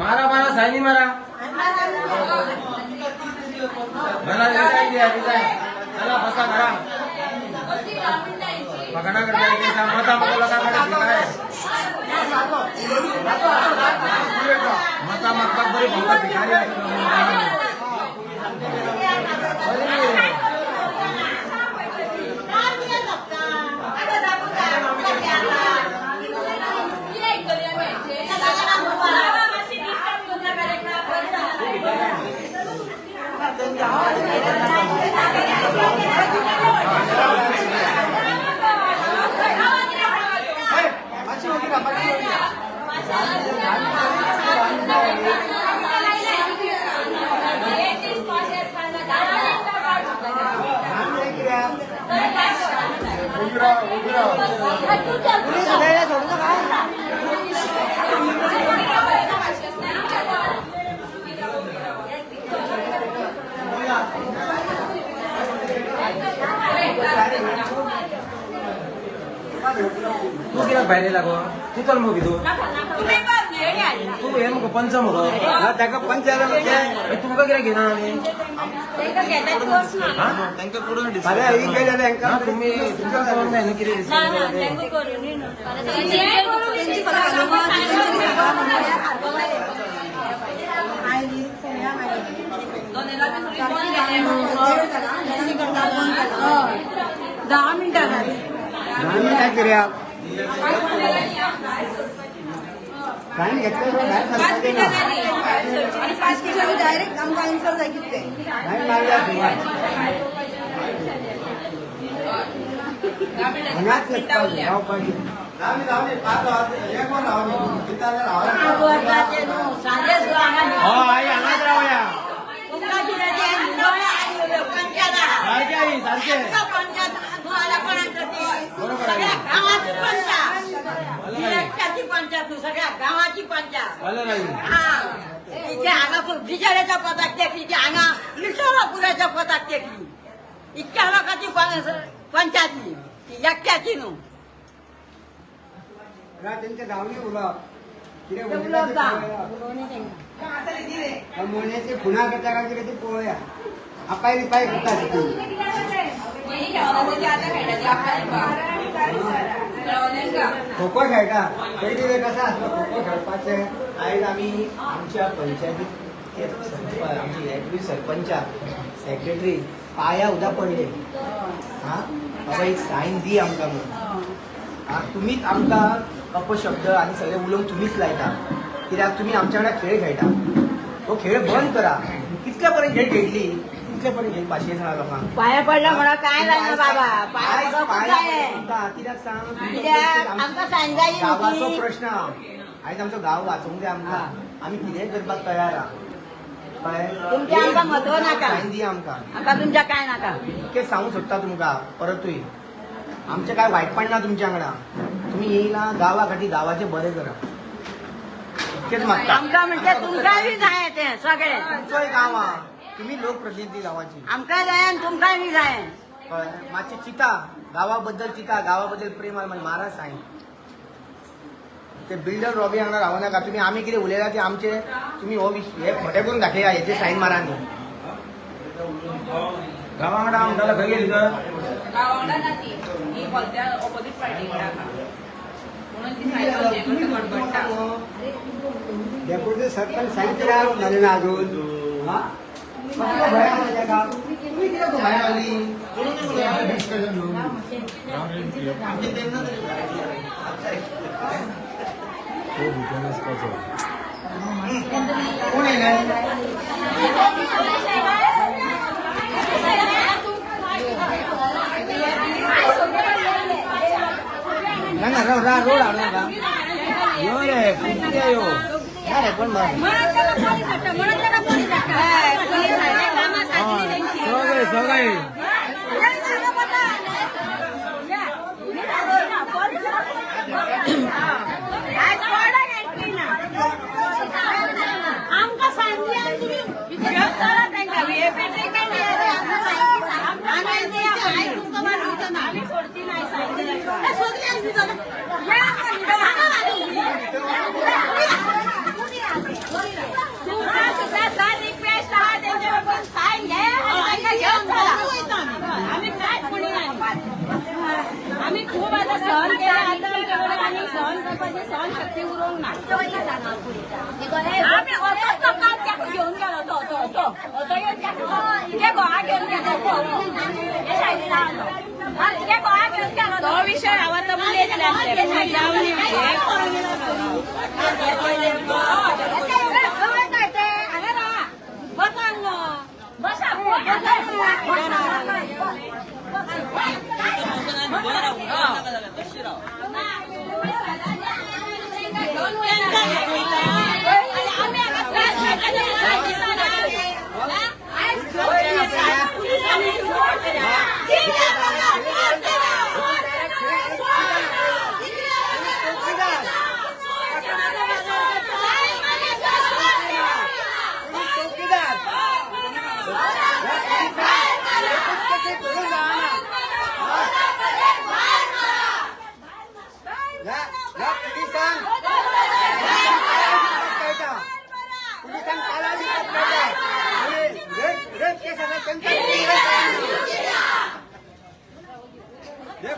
मारा मारा सायनी मारा मला चला बसा करा पकडा करता मता मग मता मग बरी भंगा भिकारी तू किती बाहेर लागो तू तर मग तू हे मग पंच मग त्याका पंच तुमका किती घेणार तुम्ही दहा मिनिटं करूया डायरेक्ट आमकां आन्सर जाय कितें सगळ्या गावाची पंचायत बिचाऱ्याच्या पदाक टेकली ती हांगा लिटोरापुराच्या पदाक टेकली इतक्या लोकांची पंचायतली ती एकट्याची न्हू त्यांच्या गावनी उलप मोन्याचे खुणा करता का किती पोळ्या आपायली पाय करतात खो खो खेळटा पहिली वेळ कसा असतो खो खो खेळपाचे आयज आम्ही आमच्या पंचायतीत आमची ऍक्च्युली सरपंच सेक्रेटरी पाया उदा पडले हा बाबा एक सायन दी आमकां म्हणून तुम्हीच आमकां अपशब्द आणि सगळे उलोवंक तुम्हीच लायता कित्याक तुम्ही आमच्या वांगडा खेळ खेळटा हो खेळ बंद करा कितल्या पर्यंत खेळ खेळटली कितल्या पर्यंत खेळ पाशये सांगा लोकांक पाया पडला म्हणून काय जायना बाबा कित्याक सांग आमकां सांगायची गावाचो प्रश्न आयज आमचो गांव वाचोवंक जाय आमकां आम्ही कितेंय करपाक तयार आहा कळ्ळें? तुमचें आमकां म्हत्व नाका. सायन दी आमकां आमकां तुमच्या काय नाका. इतकें सांगू सोदता तुमकां परतूय आमचें काय वायटपण ना तुमच्या वांगडा. तुम्ही येयला गांवा खातीर गांवाचें बरें करा इतकेंच मागता. आमकां म्हणजे तुमकांय जाय तें सगळें. तुमचोय गांव आहा तुमी लोकप्रतिनिधी गांवाची आमकांय जाय आनी तुमकांय जाय. कळ्ळें? मातशें चिता गांवा बद्दल चिता गांवा बद्दल प्रेम आहा मागीर मारा सायन. ते बिल्डर रॉबी हांगा रावो नाका. तुम्ही आमी कितें उलयला ते आमचे तुम्ही हो हे खोटें करून दाखया हेचे सायन मारा न्ही. गांवा वांगडा म्हणटालो खंय गेली तर गावाला ना ती ही बोलत्या ऑपोजिट पार्टी म्हणून ती सायकल गडबडटा. डेप्युटी सरपंच सांगितल्या झाले ना अजून हा? कसलो भंय आहा माझ्या गांव? तुम्ही कित्याक भायर आली? आमचे तेन्ना कोण येयले? ना ना रोड हाडून यो रे कितें यो अरे पण सगळे सगळे आमकां सांगली आनी तुमी चला तांकां आमी सोडची नाय रिक्वेस्ट आहा तेंचे बरोबर सायन घे तांकां घेवन चला. आमी कांयच म्हणिना. आमी खूब आतां सहन केलें आतां आमचे कडेन आनी सहन करपाची सहन शक्ती उरोंक ना. आमी असोच तो काल ताका घेवन गेलो तो येवन गोवा घेवन गेलो हे गोवा घेवन गेलो तो विशय हांव आतां उलयतलें जावनी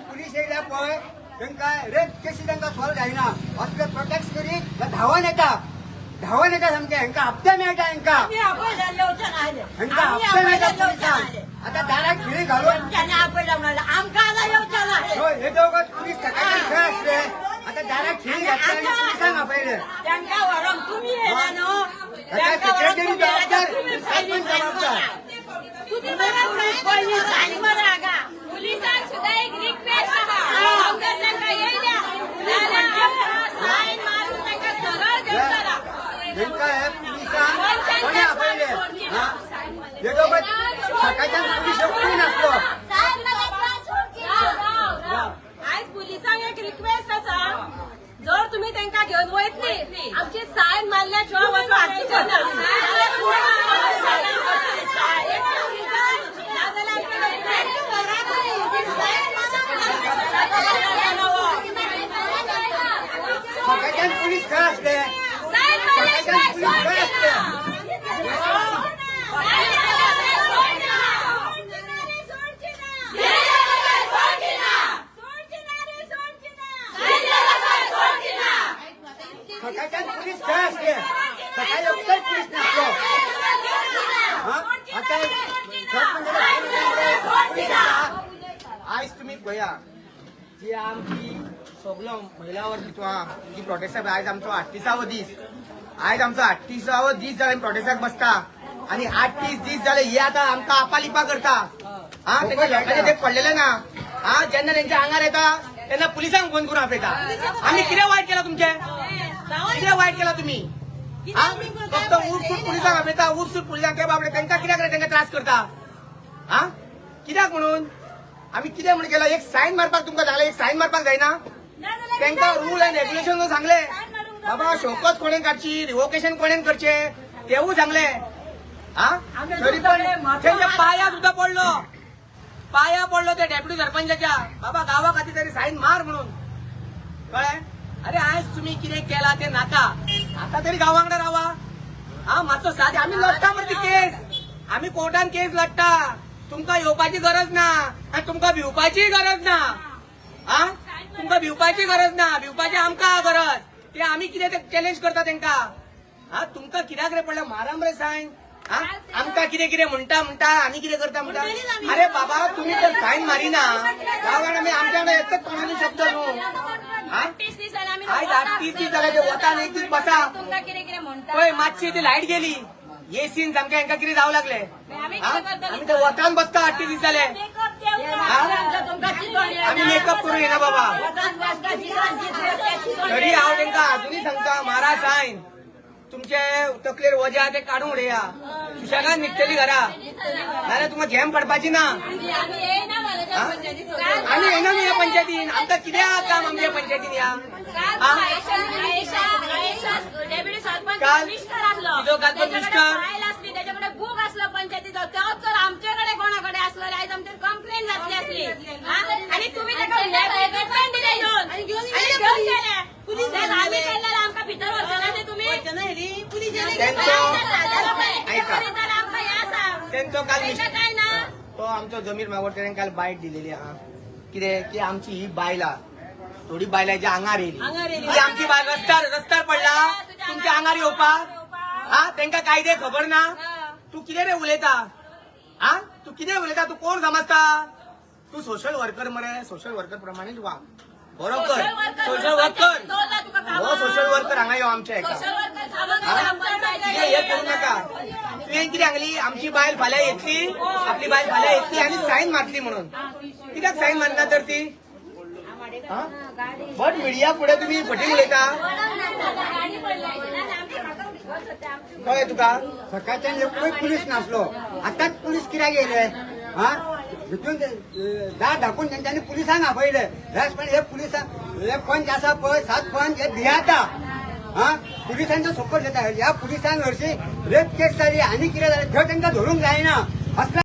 पुलीस येयल्या पळय तांकां रेप केसी तांकां सॉल्व जायना असले प्रोटेक्ट करीत धांवन येता सामके हांकां हप्ते मेळटा हांकां हप्ते मेळटा पुलिसांक. आतां दाराक खिळी घालून होय हे दोगोच पुलीस सकाळी खंय आसले आतां दाराक खिळी घातली आनी पुलिसांक आपयले. सेक्रेटरी जबाबदार सरपंच जबाबदार. पुलिसांक सुद्धा एक रिक्वेस्ट आहा तांकां येयल्या सायन मारून तांकां सरळ घेवन चला. तांकां हे पुलिसांक कोणे आपयले हा? हे दोगोच सकाळच्यान पुलीस येवंकूय नासलो. आयज पुलिसांक एक रिक्वेस्ट आसा जर तुम्ही तांकां घेवन वयतली आमची सायन मारल्या शिवाय वचपाची सकाळच्यान पुलीस खंय आसले सकाळच्यान पुलीस खंय आसले. सकाळच्यान पुलीस खंय आसले सकाळी एकटोय पुलीस नासलो. आता आयज तुम्ही पळया जी आमची सगळो महिला वर्ग जी प्रोटेस्टाक आयज आमचो 38वो दीस आयज आमचो 38वो दीस जाले प्रोटेस्टाक बसता आणि 38 दीस जाले हे आता आमकां आपालिपा करता. हा तेजे लोकांचे ते पडलेले ना. हा जेन्ना तेंच्या आंगार येता तेन्ना पुलिसांक फोन करून आपयता. आम्ही कितें वायट केला तुमचे कितें वायट केला तुम्ही हा फक्त उठसूट पुलिसांक आपयता उठसूट पुलिसांक ते बाबडे तांकां कित्याक रे तांकां त्रास करता हा कित्याक म्हणून आमी कितें म्हणून केला एक सायन मारपाक तुमकां सांगले एक सायन मारपाक जायना तांकां रूल एंड रेग्युलेशन सांगले बाबा शोकत कोणें काडची रिवोकेशन कोणें करचे तेवूय सांगले हा तरी पण तेंच्या पाया सुद्दां पडलो ते डेप्युटी सरपंचाच्या बाबा गावा खातीर तरी सायन मार म्हणून कळ्ळें अरे आयज तुम्ही कितें केला ते नाका आता तरी गांवा वांगडा रावा हा मातसो साथ आमी लढटा मरे ती केस आमी कोर्टान केस लढटा तुमकां येवपाची गरज ना आनी तुमकां भिवपाची गरज ना हा तुमकां भिवपाची गरज ना भिवपाची आमकां गरज ते आमी कितें ते चॅलेंज करता तांकां हा तुमकां कित्याक रे पडलें माराम रे सायन हा आमकां कितें कितें म्हणटा आमी कितें करता म्हणटा अरे बाबा तुम्ही तर सायन मारिना गांवांत आमी आमच्या कडेन एकच तोंडानी शब्द न्हू आयज 38 दीस जाले ते वतान एक दीस बसा तुमकां कितें कितें म्हणटा पळय मातशी ती लायट गेली एसीन सामकें हांकां कितें जावं लागले आमी ते वतान बसता 38 दीस जाले आमी मेकअप करूं येना बाबा तरी हांव तांकां अजुनूय सांगता मारा सायन तुमचे तकलेर वजा ते काडून उडया सुशेगाद न्हिदतली घरा नाल्यार तुमकां झेम पडपाची ना आमी येना न्ही ह्या पंचायतीन आमकां कित्याक काम आमच्या पंचायतीन या काल तुजो काल तो मिस्टर त्याच्याकडे बूक असलो पंचायतीचो तेच जर आमच्याकडे कोणाकडे असलो आयज आमची कंप्लेंट जातली असली आणि तुम्ही दिले घेऊन आम्ही केल्यार आमकां भितर वचना ते तुम्ही तेंचो काल तो आमचो जमीर मागोर तेणें काल बायट दिलेली आहा कितें की आमची ही बायला थोडी बायलांच्या आंगार येयली ती आमची बायल रस्त्यार पडला तुमच्या आंगार येवपाक हा तांकां कायदे खबर ना तू कितें रे उलयता हा तू कितें उलयता तू कोण समजता तू सोशल वर्कर मरे सोशल वर्कर प्रमाणेच वाग बरोबर सोशल वर्कर हो सोशल वर्कर हांगा यो आमच्या हेका हे करू नाका तुवें कितें सांगली आमची बायल फाल्यां येतली आपली बायल फाल्यां येतली आनी सायन मारतली म्हणून कित्याक सायन मारना तर ती बट मिडिया फुडें तुमी फटींग उलयता कळ्ळें तुका सकाळच्यान एकूय पुलीस नासलो आतांच पुलीस कित्याक येयले हा भितून दार धाकून तेंच्यांनी पुलिसांक आपयले पण हे पुलिसांक हे पंच आसा पळय 7 पंच हे भियाता हा पुलिसांचो सपोर्ट घेता ह्या पुलिसांक हरशी रेप केस जाली आनी कितें जालें थंय तांकां धरूंक जायना असल्या